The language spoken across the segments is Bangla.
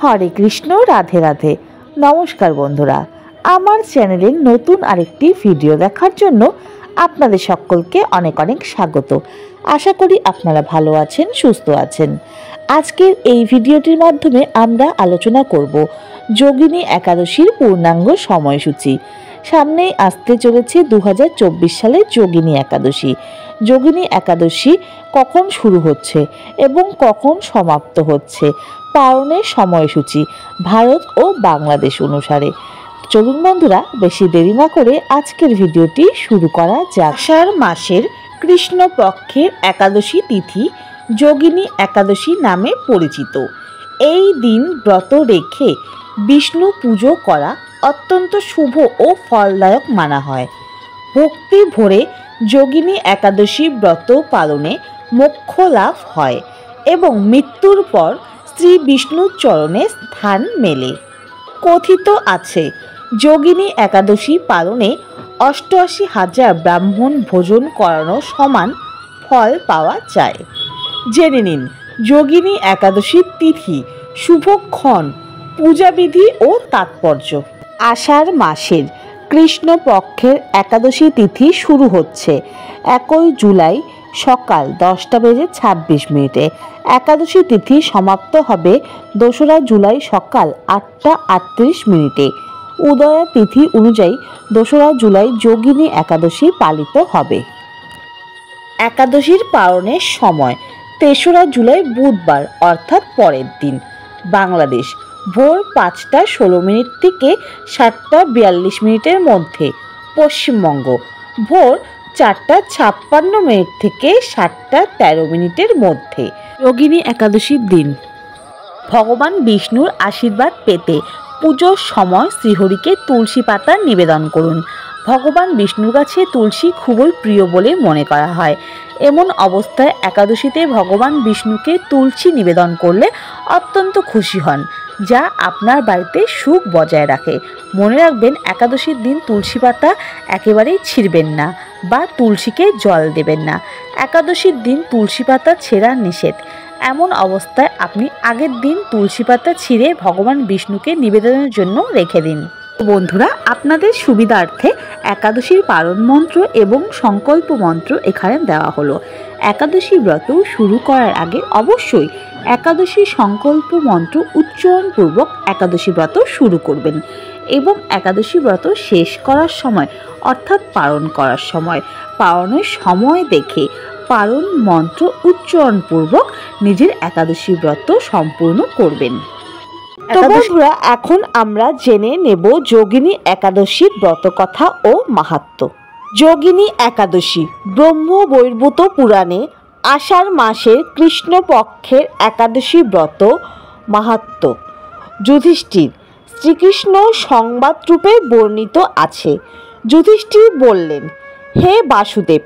হরে কৃষ্ণ, রাধে রাধে। নমস্কার বন্ধুরা, আমার চ্যানেলের নতুন আরেকটি ভিডিও দেখার জন্য আপনাদের সকলকে অনেক অনেক স্বাগত। আশা করি আপনারা ভালো আছেন, সুস্থ আছেন। আজকের এই ভিডিওটির মাধ্যমে আমরা আলোচনা করব যোগিনী একাদশীর পূর্ণাঙ্গ সময়সূচি। সামনেই আসতে চলেছে 2024 সালের যোগিনী একাদশী। যোগিনী একাদশী কখন শুরু হচ্ছে এবং কখন সমাপ্ত হচ্ছে, পালনের সময়সূচি ভারত ও বাংলাদেশ অনুসারে। চলুন বন্ধুরা, বেশি দেরি না করে আজকের ভিডিওটি শুরু করা যাক। আষাঢ় মাসের কৃষ্ণপক্ষের একাদশী তিথি যোগিনী একাদশী নামে পরিচিত। এই দিন ব্রত রেখে বিষ্ণু পুজো করা অত্যন্ত শুভ ও ফলদায়ক মানা হয়। ভক্তি ভরে যোগিনী একাদশী ব্রত পালনে মোক্ষ লাভ হয় এবং মৃত্যুর পর শ্রী বিষ্ণুর চরণে স্থান মেলে। কথিত আছে, যোগিনী একাদশী পালনে 88,000 ব্রাহ্মণ ভোজন করানো সমান ফল পাওয়া যায়। জেনে নিন যোগিনী একাদশীর তিথি, শুভক্ষণ, পূজাবিধি ও তাৎপর্য। আষাঢ় মাসের কৃষ্ণপক্ষের একাদশী তিথি শুরু হচ্ছে 1 জুলাই সকাল 10:26। একাদশী তিথি সমাপ্ত হবে 2রা জুলাই সকাল 8:38। উদয়া তিথি অনুযায়ী 2রা জুলাই যোগিনী একাদশী পালিত হবে। একাদশীর পালনের সময় 3রা জুলাই বুধবার অর্থাৎ পরের দিন। বাংলাদেশ ভোর 5:16 থেকে 7:42 মধ্যে। পশ্চিমবঙ্গ ভোর 4:56 থেকে 7:13 মধ্যে। যোগিনী একাদশীর দিন ভগবান বিষ্ণুর আশীর্বাদ পেতে পুজোর সময় শ্রীহরিকে তুলসী পাতা নিবেদন করুন। ভগবান বিষ্ণুর কাছে তুলসী খুবই প্রিয় বলে মনে করা হয়। এমন অবস্থায় একাদশীতে ভগবান বিষ্ণুকে তুলসী নিবেদন করলে অত্যন্ত খুশি হন, যা আপনার বাড়িতে সুখ বজায় রাখে। মনে রাখবেন, একাদশীর দিন তুলসী পাতা একেবারেই ছিঁড়বেন না বা তুলসীকে জল দেবেন না। একাদশীর দিন তুলসী পাতা ছেঁড়া নিষেধ। এমন অবস্থায় আপনি আগের দিন তুলসী পাতা ছিঁড়ে ভগবান বিষ্ণুকে নিবেদনের জন্য রেখে দিন। বন্ধুরা, আপনাদের সুবিধার্থে একাদশীর পালন মন্ত্র এবং সংকল্প মন্ত্র এখানে দেওয়া হলো। একাদশী ব্রত শুরু করার আগে অবশ্যই একাদশী সংকল্প মন্ত্র উচ্চারণপূর্বক একাদশী ব্রত শুরু করবেন এবং একাদশী ব্রত শেষ করার সময় অর্থাৎ পালন করার সময় পালনের সময় দেখে পালন মন্ত্র উচ্চারণপূর্বক নিজের একাদশী ব্রত সম্পূর্ণ করবেন। তো বন্ধুরা, এখন আমরা জেনে নেব যোগিনী একাদশীর ব্রতকথা ও মাহাত্ম্য। যোগিনী একাদশী ব্রহ্ম বৈবর্ত পুরাণে আষাঢ় মাসের কৃষ্ণপক্ষের একাদশী ব্রত মাহাত্ম্য যুধিষ্ঠির শ্রীকৃষ্ণ সংবাদরূপে বর্ণিত আছে। যুধিষ্ঠির বললেন, হে বাসুদেব,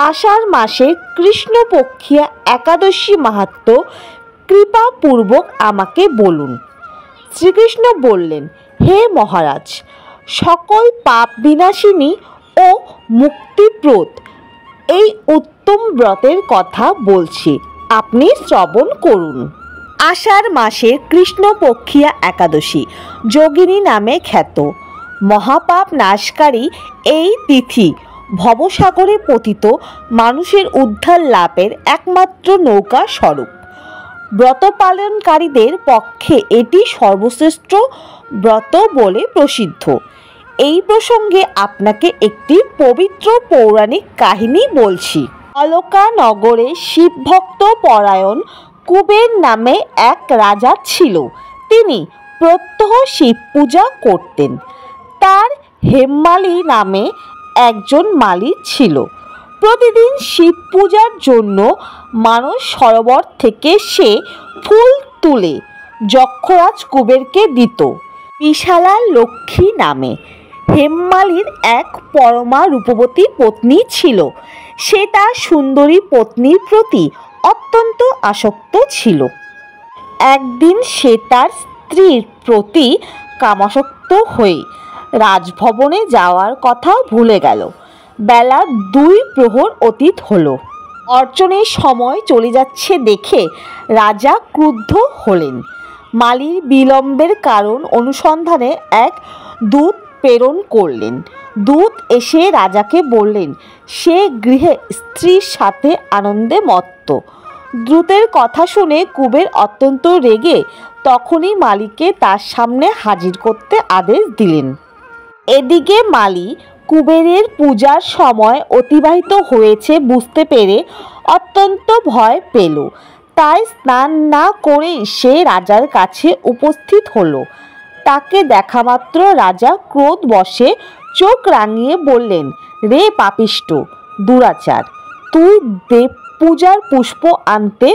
আষাঢ় মাসে কৃষ্ণপক্ষিয়া একাদশী মাহাত্ম্য কৃপাপূর্বক আমাকে বলুন। শ্রীকৃষ্ণ বললেন, হে মহারাজ, সকল পাপ বিনাশিনী ও মুক্তিপ্রদ এই উত্তম ব্রতের কথা বলছি, আপনি শ্রবণ করুন। আষাঢ় মাসের কৃষ্ণপক্ষিয়া একাদশী যোগিনী নামে খ্যাত। মহাপাপ নাশকারী এই তিথি ভবসাগরে পতিত মানুষের উদ্ধার লাভের একমাত্র নৌকা স্বরূপ। ব্রত পালনকারীদের পক্ষে এটি সর্বশ্রেষ্ঠ ব্রত বলে প্রসিদ্ধ। এই প্রসঙ্গে আপনাকে একটি পবিত্র পৌরাণিক কাহিনী বলছি। অলকা নগরে শিবভক্ত পরায়ণ কুবের নামে এক রাজা ছিল। তিনি প্রত্যহ শিব পূজা করতেন। তার হেমমালী নামে একজন মালী ছিল। প্রতিদিন শিব পূজার জন্য মানস সরোবর থেকে সে ফুল তুলে যক্ষরাজ কুবেরকে দিত। বিশালা লক্ষ্মী নামে হেমমালীর এক পরমা রূপবতী পত্নী ছিল। সে তার সুন্দরী পত্নীর প্রতি অত্যন্ত আসক্ত ছিল। একদিন সে তার স্ত্রীর প্রতি কামাসক্ত হয়ে রাজভবনে যাওয়ার কথা ভুলে গেল। বেলা 2 প্রহর অতীত হলো। অর্চনের সময় চলে যাচ্ছে দেখে রাজা ক্রুদ্ধ হলেন। মালির বিলম্বের কারণ অনুসন্ধানে এক দূত প্রেরণ করলেন। দূত এসে রাজাকে বললেন সে গৃহে স্ত্রীর সাথে আনন্দে মত্ত। দূতের কথা শুনে কুবের অত্যন্ত রেগে তখনই মালিকে তার সামনে হাজির করতে আদেশ দিলেন। এদিকে মালি কুবেরের পূজার সময় অতিবাহিত হয়েছে বুঝতে পেরে অত্যন্ত ভয় পেল। তাই স্নান না করেই সে রাজার কাছে উপস্থিত হলো। তাকে দেখামাত্র রাজা ক্রোধ বশে চোখ রাঙিয়ে বললেন, রে পাপিষ্ট দুরাচার, তুই দেব পূজার পুষ্প আনতে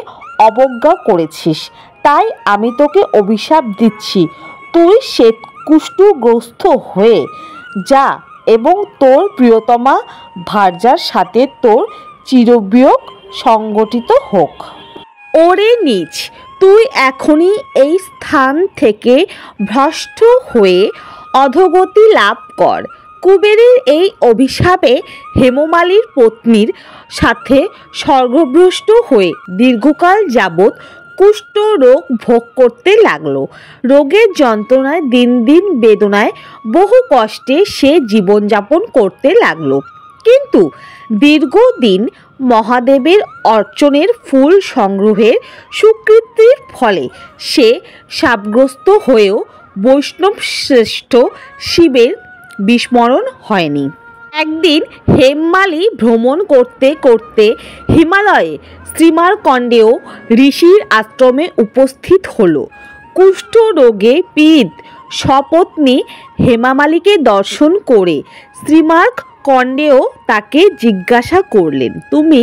অবজ্ঞা করেছিস, তাই আমি তোকে অভিশাপ দিচ্ছি। তুই শ্বেতকুষ্ঠগ্রস্ত হয়ে যা এবং তোর প্রিয়তমা ভার্যার সাথে তোর চিরবিয়োগ সংগঠিত হোক। ওরে নীচ, তুই এখনই এই স্থান থেকে ভ্রষ্ট হয়ে অধোগতি লাভ কর। কুবেরের এই অভিশাপে হেমমালির পত্নীর সাথে স্বর্গভ্রষ্ট হয়ে দীর্ঘকাল যাবৎ কুষ্ঠ রোগ ভোগ করতে লাগলো। রোগের যন্ত্রণায় দিন দিন বেদনায় বহু কষ্টে সে জীবনযাপন করতে লাগলো। কিন্তু দীর্ঘদিন মহাদেবের অর্চনের ফুল সংগ্রহের সুকৃতির ফলে সে শাপগ্রস্ত হয়েও বৈষ্ণব শ্রেষ্ঠ শিবের বিস্মরণ হয়নি। একদিন হেমমালি ভ্রমণ করতে করতে হিমালয়ে শ্রীমার্কণ্ডেয় ঋষির আশ্রমে উপস্থিত হলো। কুষ্ঠ রোগে পীড়িত সপত্নী হেমামালিকে দর্শন করে শ্রীমার্কণ্ডেয় তাকে জিজ্ঞাসা করলেন, তুমি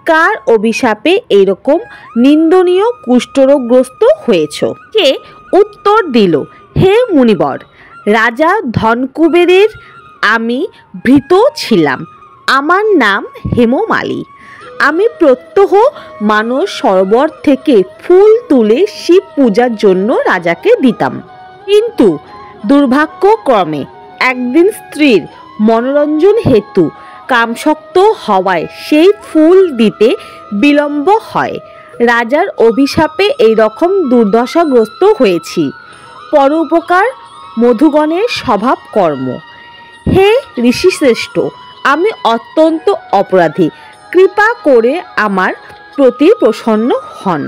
কার অভিশাপে এরকম নিন্দনীয় কুষ্ঠরোগগ্রস্ত হয়েছ? কে উত্তর দিল, হে মুনিবর, রাজা ধনকুবেরের আমি ভৃত্য ছিলাম। আমার নাম হেমমালি। আমি প্রত্যহ মানস সরোবর থেকে ফুল তুলে শিব পূজার জন্য রাজাকে দিতাম। কিন্তু দুর্ভাগ্যক্রমে একদিন স্ত্রীর মনোরঞ্জন হেতু কামশক্ত হওয়ায় সেই ফুল দিতে বিলম্ব হয়। রাজার অভিশাপে এই রকম দুর্দশাগ্রস্ত হয়েছি। পরোপকার মধুগণের স্বভাব কর্ম। হে ঋষিশ্রেষ্ঠ, আমি অত্যন্ত অপরাধী, কৃপা করে আমার প্রতি প্রসন্ন হন।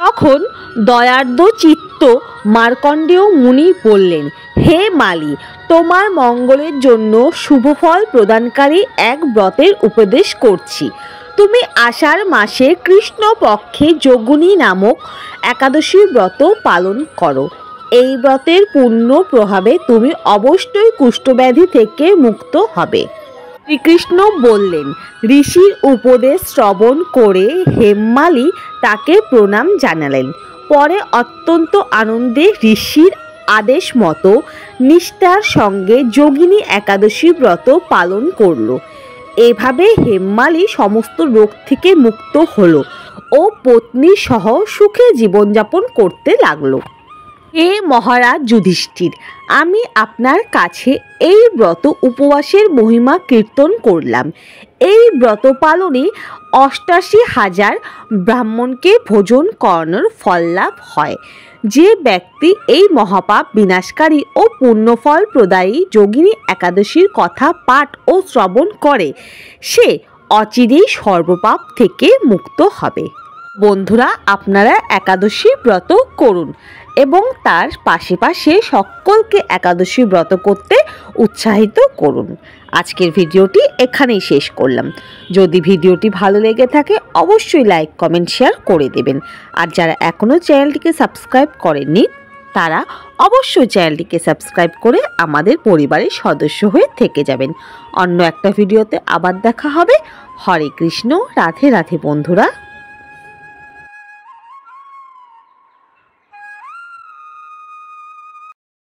তখন দয়ার্দ্র চিত্ত মার্কণ্ডেয় মুনি বললেন, হে মালি, তোমার মঙ্গলের জন্য শুভফল প্রদানকারী এক ব্রতের উপদেশ করছি। তুমি আষাঢ় মাসে কৃষ্ণপক্ষে যোগিনী নামক একাদশী ব্রত পালন করো। এই ব্রতের পূর্ণ প্রভাবে তুমি অবশ্যই কুষ্ঠব্যাধি থেকে মুক্ত হবে। শ্রীকৃষ্ণ বললেন। ঋষির উপদেশ শ্রবণ করে হেমমালি তাকে প্রণাম জানালেন। পরে অত্যন্ত আনন্দে ঋষির আদেশ মতো নিষ্ঠার সঙ্গে যোগিনী একাদশী ব্রত পালন করল। এভাবে হেমমালি সমস্ত রোগ থেকে মুক্ত হলো ও পত্নী সহ সুখে জীবনযাপন করতে লাগলো। হে মহারাজ যুধিষ্ঠির, আমি আপনার কাছে এই ব্রত উপবাসের মহিমা কীর্তন করলাম। এই ব্রত পালনে ৮৮,০০০ ব্রাহ্মণকে ভোজন করানোর ফল লাভ হয়। যে ব্যক্তি এই মহাপাপ বিনাশকারী ও পুণ্যফল প্রদায়ী যোগিনী একাদশীর কথা পাঠ ও শ্রবণ করে সে অচিরেই সর্বপাপ থেকে মুক্ত হবে। বন্ধুরা, আপনারা একাদশী ব্রত করুন এবং তার পাশে পাশে সকলকে একাদশী ব্রত করতে উৎসাহিত করুন। আজকের ভিডিওটি এখানেই শেষ করলাম। যদি ভিডিওটি ভালো লেগে থাকে অবশ্যই লাইক, কমেন্ট, শেয়ার করে দেবেন। আর যারা এখনও চ্যানেলটিকে সাবস্ক্রাইব করেননি তারা অবশ্যই চ্যানেলটিকে সাবস্ক্রাইব করে আমাদের পরিবারের সদস্য হয়ে থেকে যাবেন। অন্য একটা ভিডিওতে আবার দেখা হবে। হরে কৃষ্ণ, রাধে রাধে বন্ধুরা।